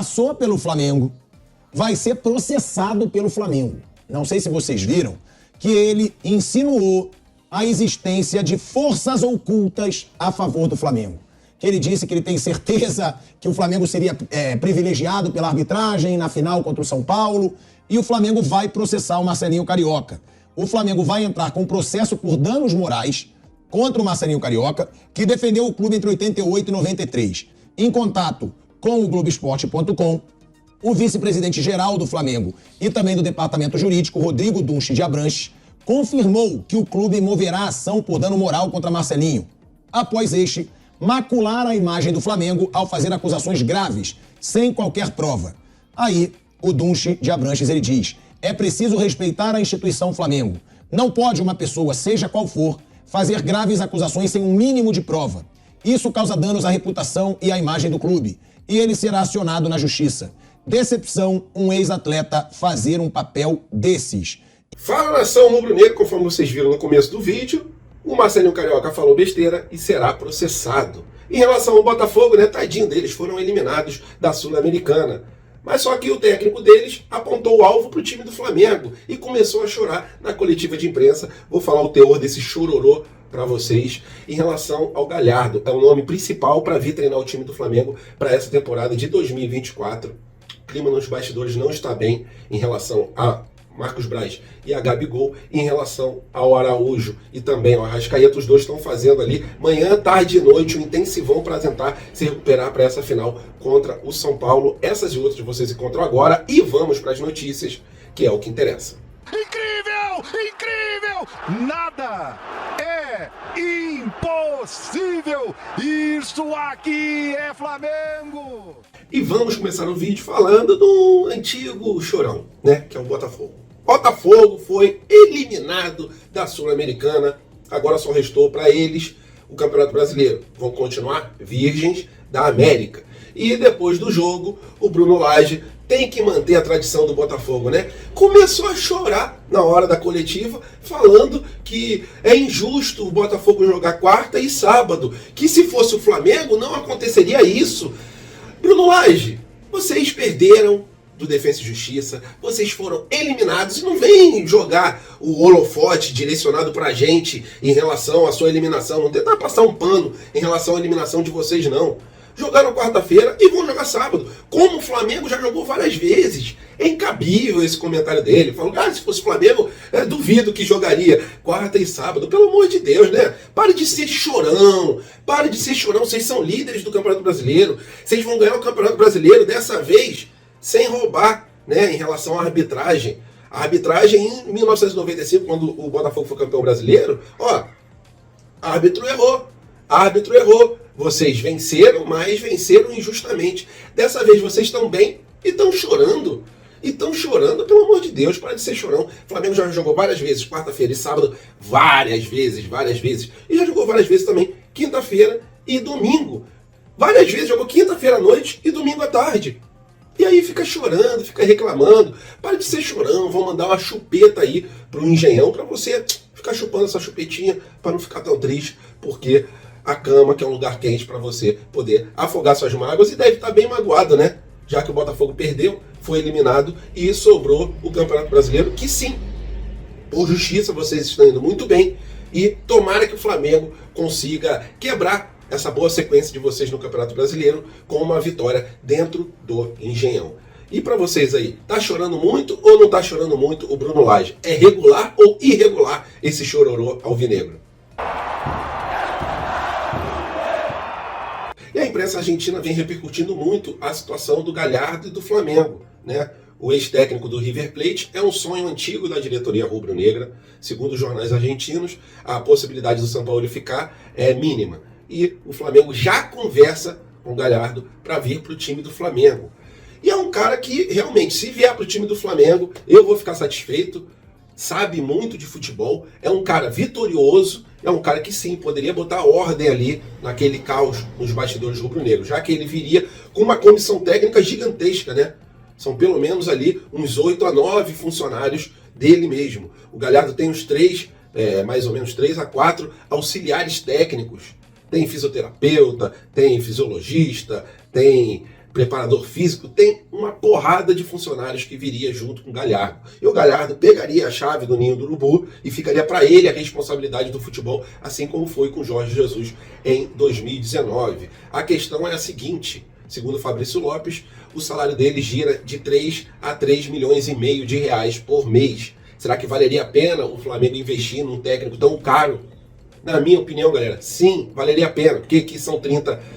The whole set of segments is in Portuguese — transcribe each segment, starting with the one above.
passou pelo Flamengo vai ser processado pelo Flamengo. Não sei se vocês viram que ele insinuou a existência de forças ocultas a favor do Flamengo. Que ele disse que ele tem certeza que o Flamengo seria privilegiado pela arbitragem na final contra o São Paulo e o Flamengo vai processar o Marcelinho Carioca. O Flamengo vai entrar com processo por danos morais contra o Marcelinho Carioca, que defendeu o clube entre 88 e 93. Em contato com o Globoesporte.com, o vice-presidente-geral do Flamengo e também do departamento jurídico, Rodrigo Dunche de Abranches, confirmou que o clube moverá ação por dano moral contra Marcelinho, após este macular a imagem do Flamengo ao fazer acusações graves, sem qualquer prova. Aí, o Dunche de Abranches, ele diz: é preciso respeitar a instituição Flamengo. Não pode uma pessoa, seja qual for, fazer graves acusações sem um mínimo de prova. Isso causa danos à reputação e à imagem do clube, e ele será acionado na justiça. Decepção um ex-atleta fazer um papel desses. Fala, nação rubro-negra, conforme vocês viram no começo do vídeo, o Marcelinho Carioca falou besteira e será processado. Em relação ao Botafogo, né, tadinho deles, foram eliminados da Sul-Americana. Mas só que o técnico deles apontou o alvo para o time do Flamengo e começou a chorar na coletiva de imprensa. Vou falar o teor desse chororô para vocês em relação ao Galhardo. É o nome principal para vir treinar o time do Flamengo para essa temporada de 2024. O clima nos bastidores não está bem em relação a Marcos Braz e a Gabigol, em relação ao Araújo e também ao Arrascaeta. Os dois estão fazendo ali manhã, tarde e noite um intensivão para tentar se recuperar para essa final contra o São Paulo. Essas e outras vocês encontram agora e vamos para as notícias, que é o que interessa. Incrível! Incrível! Nada é impossível! Isso aqui é Flamengo! E vamos começar o vídeo falando do antigo chorão, né, que é o Botafogo. Botafogo foi eliminado da Sul-Americana, agora só restou para eles o Campeonato Brasileiro. Vão continuar virgens da América. E depois do jogo, o Bruno Lage tem que manter a tradição do Botafogo, né? Começou a chorar na hora da coletiva, falando que é injusto o Botafogo jogar quarta e sábado, que se fosse o Flamengo não aconteceria isso. Bruno Lage, vocês perderam do Defensa e Justiça, vocês foram eliminados e não vem jogar o holofote direcionado pra gente em relação à sua eliminação, não tentar passar um pano em relação à eliminação de vocês, não. Jogaram quarta-feira e vão jogar sábado, como o Flamengo já jogou várias vezes. É incabível esse comentário dele. Falou, se fosse o Flamengo, duvido que jogaria quarta e sábado. Pelo amor de Deus, né? Pare de ser chorão. Pare de ser chorão. Vocês são líderes do Campeonato Brasileiro. Vocês vão ganhar o Campeonato Brasileiro dessa vez sem roubar, né? Em relação à arbitragem. A arbitragem em 1995, quando o Botafogo foi campeão brasileiro, árbitro errou. Árbitro errou. Vocês venceram, mas venceram injustamente. Dessa vez vocês estão bem e estão chorando. E estão chorando, pelo amor de Deus, para de ser chorão. O Flamengo já jogou várias vezes, quarta-feira e sábado, várias vezes. E já jogou várias vezes também, quinta-feira e domingo. Várias vezes jogou quinta-feira à noite e domingo à tarde. E aí fica chorando, fica reclamando. Para de ser chorão, vão mandar uma chupeta aí pro Engenhão para você ficar chupando essa chupetinha para não ficar tão triste, porque a cama, que é um lugar quente para você poder afogar suas mágoas, e deve estar bem magoado, né? Já que o Botafogo perdeu, foi eliminado e sobrou o Campeonato Brasileiro, que sim, por justiça, vocês estão indo muito bem e tomara que o Flamengo consiga quebrar essa boa sequência de vocês no Campeonato Brasileiro com uma vitória dentro do Engenhão. E para vocês aí, tá chorando muito ou não tá chorando muito o Bruno Lage? É regular ou irregular esse chororô alvinegro? E a imprensa argentina vem repercutindo muito a situação do Galhardo e do Flamengo, né? O ex-técnico do River Plate é um sonho antigo da diretoria rubro-negra. Segundo os jornais argentinos, a possibilidade do São Paulo ficar é mínima. E o Flamengo já conversa com o Galhardo para vir para o time do Flamengo. E é um cara que, realmente, se vier para o time do Flamengo, eu vou ficar satisfeito. Sabe muito de futebol, é um cara vitorioso, é um cara que sim, poderia botar ordem ali naquele caos nos bastidores rubro-negros, já que ele viria com uma comissão técnica gigantesca, né? São pelo menos ali uns 8 a 9 funcionários dele mesmo. O Galhardo tem uns 3, mais ou menos 3 a 4 auxiliares técnicos. Tem fisioterapeuta, tem fisiologista, tem preparador físico, tem uma porrada de funcionários que viria junto com o Galhardo. E o Galhardo pegaria a chave do ninho do urubu e ficaria para ele a responsabilidade do futebol, assim como foi com Jorge Jesus em 2019. A questão é a seguinte, segundo Fabrício Lopes, o salário dele gira de 3 a 3 milhões e meio de reais por mês. Será que valeria a pena o Flamengo investir num técnico tão caro? Na minha opinião, galera, sim, valeria a pena, porque aqui são 30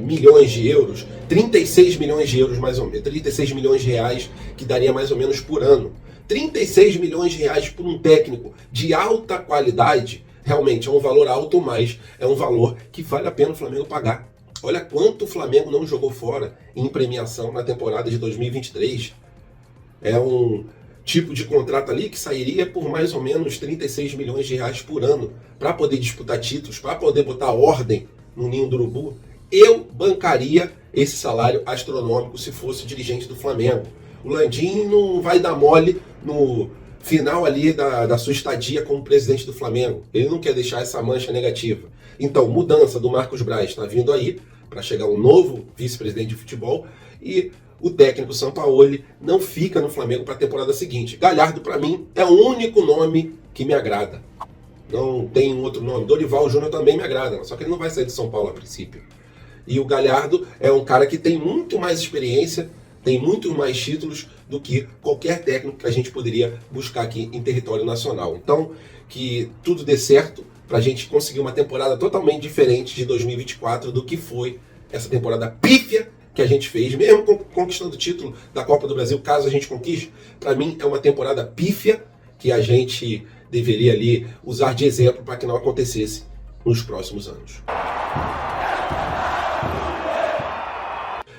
milhões de euros, 36 milhões de euros mais ou menos, 36 milhões de reais que daria mais ou menos por ano. 36 milhões de reais por um técnico de alta qualidade, realmente é um valor alto, mas é um valor que vale a pena o Flamengo pagar. Olha quanto o Flamengo não jogou fora em premiação na temporada de 2023. É um tipo de contrato ali que sairia por mais ou menos 36 milhões de reais por ano para poder disputar títulos, para poder botar ordem no ninho do urubu. Eu bancaria esse salário astronômico se fosse dirigente do Flamengo. O Landim não vai dar mole no final ali da sua estadia como presidente do Flamengo. Ele não quer deixar essa mancha negativa. Então, mudança do Marcos Braz está vindo aí para chegar um novo vice-presidente de futebol e o técnico Sampaoli não fica no Flamengo para a temporada seguinte. Galhardo, para mim, é o único nome que me agrada. Não tem outro nome. Dorival Júnior também me agrada, só que ele não vai sair de São Paulo a princípio. E o Galhardo é um cara que tem muito mais experiência, tem muito mais títulos do que qualquer técnico que a gente poderia buscar aqui em território nacional. Então, que tudo dê certo para a gente conseguir uma temporada totalmente diferente de 2024 do que foi essa temporada pífia que a gente fez, mesmo conquistando o título da Copa do Brasil, caso a gente conquiste. Para mim é uma temporada pífia que a gente deveria ali usar de exemplo para que não acontecesse nos próximos anos.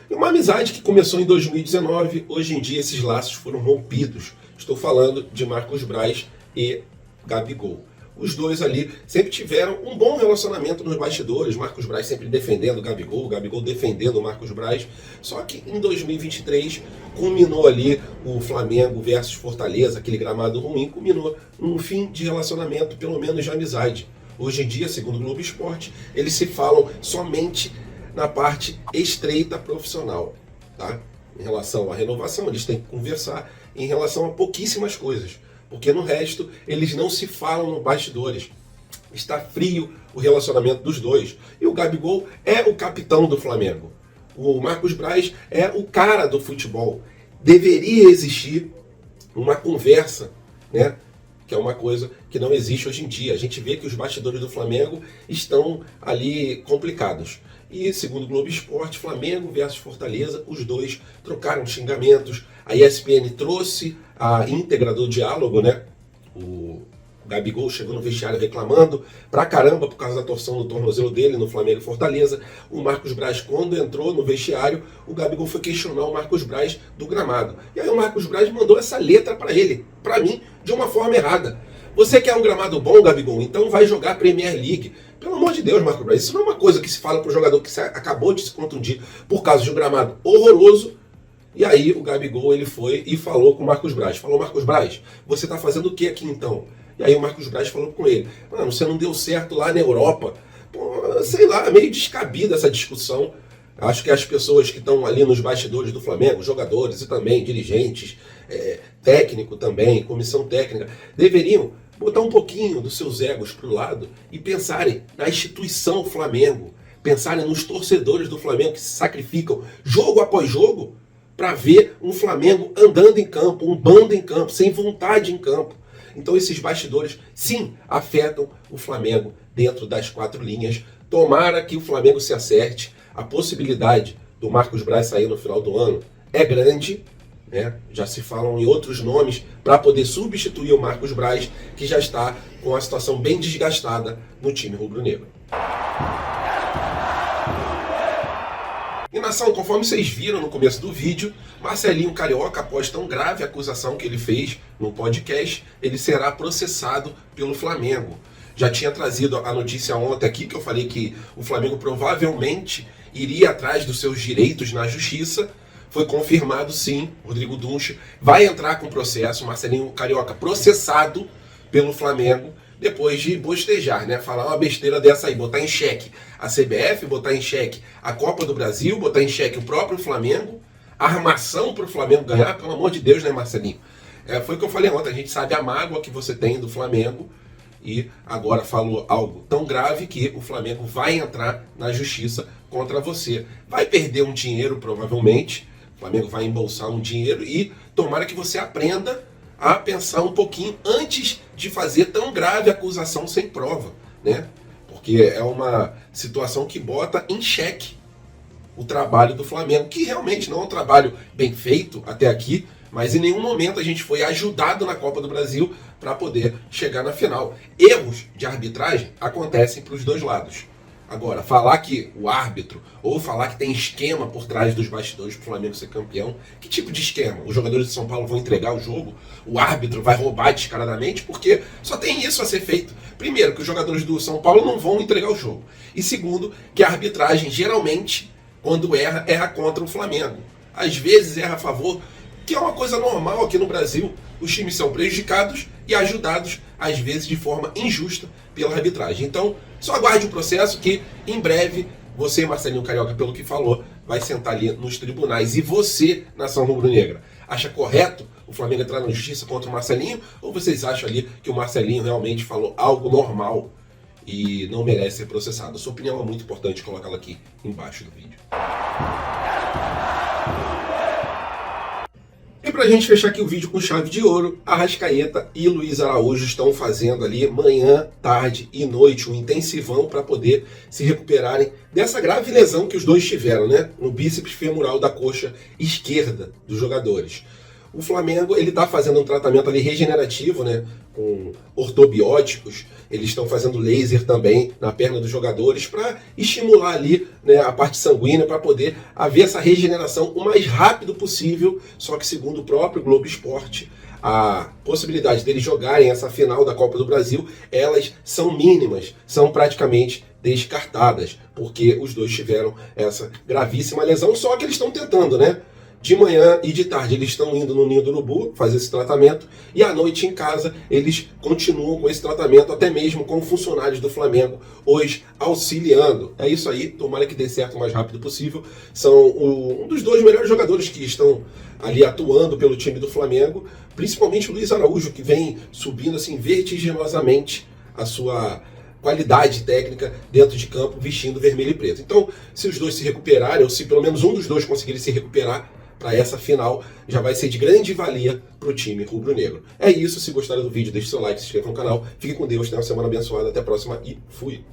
Uma amizade que começou em 2019, hoje em dia esses laços foram rompidos. Estou falando de Marcos Braz e Gabigol. Os dois ali sempre tiveram um bom relacionamento nos bastidores, Marcos Braz sempre defendendo o Gabigol defendendo o Marcos Braz. Só que em 2023 culminou ali o Flamengo versus Fortaleza, aquele gramado ruim, culminou num fim de relacionamento, pelo menos de amizade. Hoje em dia, segundo o Globo Esporte, eles se falam somente na parte estreita profissional, tá? Em relação à renovação, eles têm que conversar em relação a pouquíssimas coisas, porque no resto eles não se falam nos bastidores. Está frio o relacionamento dos dois. E o Gabigol é o capitão do Flamengo. O Marcos Braz é o cara do futebol. Deveria existir uma conversa, né? Que é uma coisa que não existe hoje em dia. A gente vê que os bastidores do Flamengo estão ali complicados. E, segundo o Globo Esporte, Flamengo versus Fortaleza, os dois trocaram xingamentos. A ESPN trouxe a íntegra do diálogo, né? O Gabigol chegou no vestiário reclamando pra caramba por causa da torção no tornozelo dele no Flamengo e Fortaleza. O Marcos Braz, quando entrou no vestiário, o Gabigol foi questionar o Marcos Braz do gramado. E aí o Marcos Braz mandou essa letra pra ele, pra mim, de uma forma errada. Você quer um gramado bom, Gabigol? Então vai jogar Premier League. Pelo amor de Deus, Marcos Braz, isso não é uma coisa que se fala pro jogador que acabou de se contundir por causa de um gramado horroroso. E aí o Gabigol ele foi e falou com o Marcos Braz. Falou, Marcos Braz, você tá fazendo o que aqui então? E aí o Marcos Braz falou com ele, mano, você não deu certo lá na Europa. Pô, sei lá, meio descabida essa discussão. Acho que as pessoas que estão ali nos bastidores do Flamengo, jogadores e também dirigentes, técnico também, comissão técnica, deveriam botar um pouquinho dos seus egos para o lado e pensarem na instituição Flamengo, pensarem nos torcedores do Flamengo que se sacrificam jogo após jogo para ver um Flamengo andando em campo, um bando em campo, sem vontade em campo. Então esses bastidores, sim, afetam o Flamengo dentro das quatro linhas. Tomara que o Flamengo se acerte. A possibilidade do Marcos Braz sair no final do ano é grande, né? Já se falam em outros nomes para poder substituir o Marcos Braz, que já está com a situação bem desgastada no time rubro-negro. E nação, conforme vocês viram no começo do vídeo, Marcelinho Carioca, após tão grave acusação que ele fez no podcast, ele será processado pelo Flamengo. Já tinha trazido a notícia ontem aqui, que eu falei que o Flamengo provavelmente iria atrás dos seus direitos na justiça. Foi confirmado sim, Rodrigo Dunche vai entrar com processo, Marcelinho Carioca processado pelo Flamengo depois de bostejar, né? Falar uma besteira dessa aí, botar em xeque a CBF, botar em xeque a Copa do Brasil, botar em xeque o próprio Flamengo, a armação para o Flamengo ganhar, pelo amor de Deus, né, Marcelinho? Foi o que eu falei ontem, a gente sabe a mágoa que você tem do Flamengo e agora falou algo tão grave que o Flamengo vai entrar na justiça contra você. Vai perder um dinheiro, provavelmente, o Flamengo vai embolsar um dinheiro e tomara que você aprenda a pensar um pouquinho antes de fazer tão grave acusação sem prova, né? Porque é uma situação que bota em xeque o trabalho do Flamengo, que realmente não é um trabalho bem feito até aqui, mas em nenhum momento a gente foi ajudado na Copa do Brasil para poder chegar na final. Erros de arbitragem acontecem para os dois lados. Agora, falar que o árbitro, ou falar que tem esquema por trás dos bastidores para o Flamengo ser campeão, que tipo de esquema? Os jogadores de São Paulo vão entregar o jogo? O árbitro vai roubar descaradamente? Porque só tem isso a ser feito. Primeiro, que os jogadores do São Paulo não vão entregar o jogo. E segundo, que a arbitragem, geralmente, quando erra, erra contra o Flamengo. Às vezes erra a favor, que é uma coisa normal aqui no Brasil. Os times são prejudicados e ajudados, às vezes de forma injusta, pela arbitragem. Então, só aguarde o processo que, em breve, você, Marcelinho Carioca, pelo que falou, vai sentar ali nos tribunais. E você, nação rubro-negra, acha correto o Flamengo entrar na justiça contra o Marcelinho? Ou vocês acham ali que o Marcelinho realmente falou algo normal e não merece ser processado? A sua opinião é muito importante, colocá-la aqui embaixo do vídeo. E pra gente fechar aqui o vídeo com chave de ouro, Arrascaeta e Luiz Araújo estão fazendo ali manhã, tarde e noite um intensivão para poder se recuperarem dessa grave lesão que os dois tiveram, né? No bíceps femoral da coxa esquerda dos jogadores. O Flamengo, ele tá fazendo um tratamento ali regenerativo, né? Com ortobióticos, eles estão fazendo laser também na perna dos jogadores para estimular ali, né, a parte sanguínea para poder haver essa regeneração o mais rápido possível. Só que segundo o próprio Globo Esporte, a possibilidade deles jogarem essa final da Copa do Brasil, elas são mínimas, são praticamente descartadas, porque os dois tiveram essa gravíssima lesão, só que eles estão tentando, né? De manhã e de tarde eles estão indo no Ninho do Urubu fazer esse tratamento e à noite em casa eles continuam com esse tratamento, até mesmo com funcionários do Flamengo hoje auxiliando. É isso aí, tomara que dê certo o mais rápido possível. São um dos dois melhores jogadores que estão ali atuando pelo time do Flamengo, principalmente o Luiz Araújo, que vem subindo assim vertiginosamente a sua qualidade técnica dentro de campo, vestindo vermelho e preto. Então, se os dois se recuperarem, ou se pelo menos um dos dois conseguir se recuperar para essa final, já vai ser de grande valia para o time rubro-negro. É isso, se gostaram do vídeo, deixe seu like, se inscreva no canal, fique com Deus, tenha uma semana abençoada, até a próxima e fui!